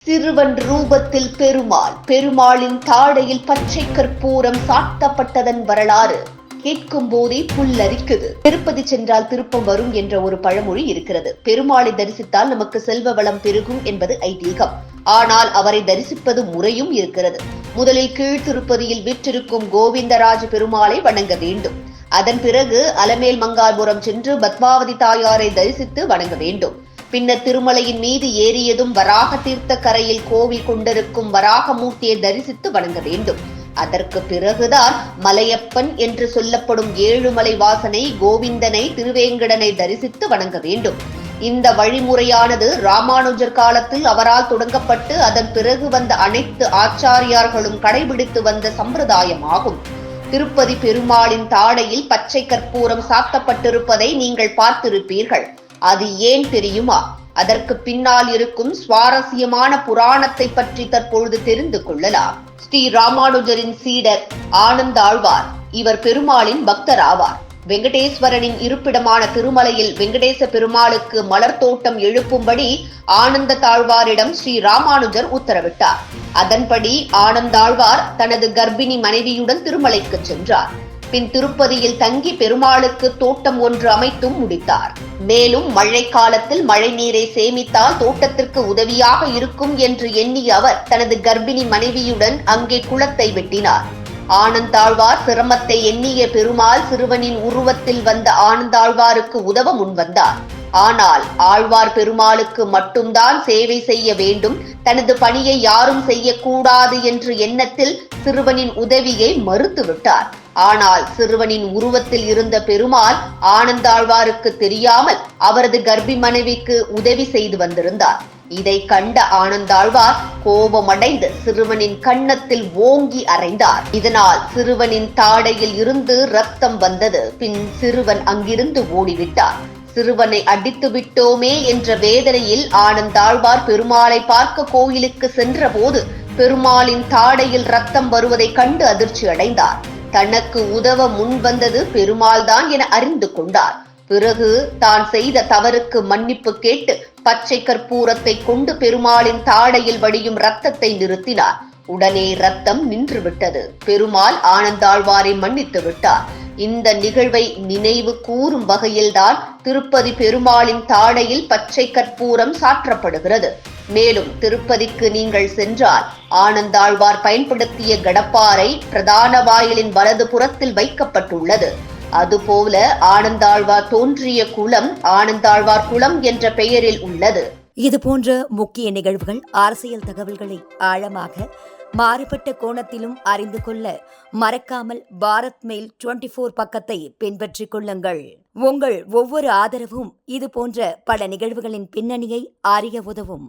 சிறுவன் ரூபத்தில் பெருமாள், பெருமாளின் தாடையில் பச்சை கற்பூரம் சாத்தப்பட்டதன் வரலாறு கேட்கும் போதே புல்லரிக்குது. திருப்பதி சென்றால் திருப்பம் வரும் என்ற ஒரு பழமொழி இருக்கிறது. பெருமாளை தரிசித்தால் நமக்கு செல்வ வளம் பெருகும் என்பது ஐதீகம். ஆனால் அவரை தரிசிப்பது முறையும் இருக்கிறது. முதலில் கீழ் திருப்பதியில் விற்றிருக்கும் கோவிந்தராஜ பெருமாளை வணங்க வேண்டும். அதன் பிறகு அலமேல் மங்காபுரம் சென்று பத்மாவதி தாயாரை தரிசித்து வணங்க வேண்டும். பின்னர் திருமலையின் மீது ஏறியதும் வராக தீர்த்த கரையில் கோவில் கொண்டிருக்கும் வராகமூர்த்தியை தரிசித்து வணங்க வேண்டும். அதற்கு பிறகுதான் மலையப்பன் என்று சொல்லப்படும் ஏழுமலை வாசனை கோவிந்தனை திருவேங்கடனை தரிசித்து வணங்க வேண்டும். இந்த வழிமுறையானது ராமானுஜர் காலத்தில் அவரால் தொடங்கப்பட்டு அதன் பிறகு வந்த அனைத்து ஆச்சாரியார்களும் கடைபிடித்து வந்த சம்பிரதாயமாகும். திருப்பதி பெருமாளின் தாடையில் பச்சை கற்பூரம் சாத்தப்பட்டிருப்பதை நீங்கள் பார்த்திருப்பீர்கள். அது ஏன் தெரியுமா? அதற்கு பின்னால் இருக்கும் சுவாரஸ்யமான புராணத்தை பற்றி தற்பொழுது தெரிந்து கொள்ளலாம். ஸ்ரீ ராமானுஜரின் சீடர் ஆனந்தாழ்வார். இவர் பெருமாளின் பக்தர் ஆவார். வெங்கடேஸ்வரனின் இருப்பிடமான திருமலையில் வெங்கடேச பெருமாளுக்கு மலர் தோட்டம் எழுப்பும்படி ஆனந்த தாழ்வாரிடம் ஸ்ரீ ராமானுஜர் உத்தரவிட்டார். அதன்படி ஆனந்தாழ்வார் தனது கர்ப்பிணி மனைவியுடன் திருமலைக்கு சென்றார். பின் திருப்பதியில் தங்கி பெருமாளுக்கு தோட்டம் ஒன்று அமைத்தும் முடித்தார். மேலும் மழை காலத்தில் மழை நீரை சேமித்தால் தோட்டத்திற்கு உதவியாக இருக்கும் என்று எண்ணிய அவர் தனது கர்ப்பிணி மனைவியுடன் அங்கே குளத்தை வெட்டினார். ஆனந்தாழ்வார் சிரமத்தை எண்ணிய பெருமாள் சிறுவனின் உருவத்தில் வந்த ஆனந்தாழ்வாருக்கு உதவ முன்வந்தார். ஆனால் ஆழ்வார் பெருமாளுக்கு மட்டும்தான் சேவை செய்ய வேண்டும், தனது பணியை யாரும் செய்யக்கூடாது என்ற எண்ணத்தில் சிறுவனின் உதவியை மறுத்துவிட்டார். ஆனால் சிறுவனின் உருவத்தில் இருந்த பெருமாள் ஆனந்தாழ்வாருக்கு தெரியாமல் அவரது கர்ப்பி மனைவிக்கு உதவி செய்து வந்திருந்தார். இதை கண்ட ஆனந்தாழ்வார் கோபமடைந்து சிறுவனின் கன்னத்தில் ஓங்கி அறைந்தார். இதனால் சிறுவனின் தாடையில் இருந்து ரத்தம் வந்தது. பின் சிறுவன் அங்கிருந்து ஓடிவிட்டார். சிறுவனை அடித்து விட்டோமே என்ற வேதனையில் ஆனந்தாழ்வார் பெருமாளை பார்க்க கோயிலுக்கு சென்ற போது பெருமாளின் தாடையில் ரத்தம் வருவதை கண்டு அதிர்ச்சி அடைந்தார். தனக்கு உதவ முன் வந்தது பெருமாள் தான் என அறிந்து கொண்டார். பிறகு தான் செய்த தவறுக்கு மன்னிப்பு கேட்டு பச்சை கற்பூரத்தை கொண்டு பெருமாளின் தாடையில் வடியும் ரத்தத்தை நிறுத்தினார். உடனே ரத்தம் நின்றுவிட்டது. பெருமாள் ஆனந்தாழ்வாரை மன்னித்து விட்டார். இந்த நிகழ்வை நினைவு கூறும் வகையில்தான் திருப்பதி பெருமாளின் தாடையில் பச்சை கற்பூரம் சாற்றப்படுகிறது. மேலும் திருப்பதிக்கு நீங்கள் சென்றால் ஆனந்தாழ்வார் பயன்படுத்திய கடப்பாரை பிரதான வாயிலின் வலது புறத்தில் வைக்கப்பட்டுள்ளது. அதுபோல ஆனந்தாழ்வார் தோன்றிய குளம் ஆனந்தாழ்வார் குளம் என்ற பெயரில் உள்ளது. இதுபோன்ற முக்கிய நிகழ்வுகள், அரசியல் தகவல்களை ஆழமாக மாறுபட்ட கோணத்திலும் அறிந்து கொள்ள மறக்காமல் பாரத் மெயில் 24 பக்கத்தை பின்பற்றிக் கொள்ளுங்கள். உங்கள் ஒவ்வொரு ஆதரவும் இதுபோன்ற பல நிகழ்வுகளின் பின்னணியை அறிய உதவும்.